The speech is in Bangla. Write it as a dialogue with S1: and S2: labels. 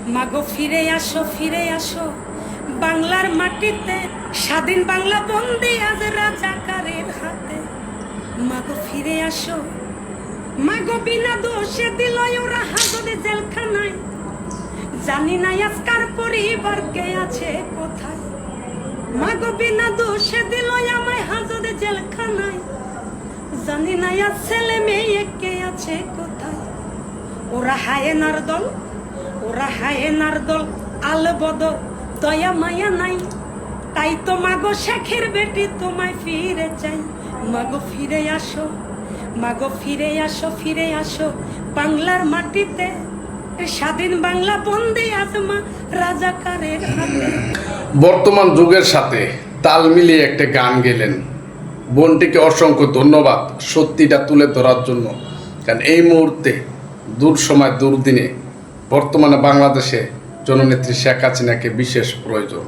S1: মাগো ফিরে আসো বাংলার মাটিতে, স্বাধীন বাংলা বন্দী আজ রাজাকারের হাতে। মাগো ফিরে আসো, মাগো বিনা দোষে দিল ওরা হাজতে জেলখানায়। জানি না আজকার পরিবার কে আছে কোথায়। মাগো বিনা দোষে দিল আমায় হাজতে জেলখানায়। জানি না আজ ছেলে মেয়ে কে আছে কোথায়। ওরা হায়েনার দল আল বদর, দয়া মায়া নাই। তাই তো মাগো শেখের বেটি তোমায় ফিরে চাই। মাগো ফিরে আসো বাংলার মাটিতে, স্বাধীন বাংলা বন্দী আজমা রাজাকারের হাতে।
S2: বর্তমান যুগের সাথে তাল মিলিয়ে একটা গান গেলেন। বোনটিকে অসংখ্য ধন্যবাদ সত্যিটা তুলে ধরার জন্য। কারণ এই মুহূর্তে দুর্দিনে বর্তমানে বাংলাদেশে জননেত্রী শেখ হাসিনাকে বিশেষ প্রয়োজন।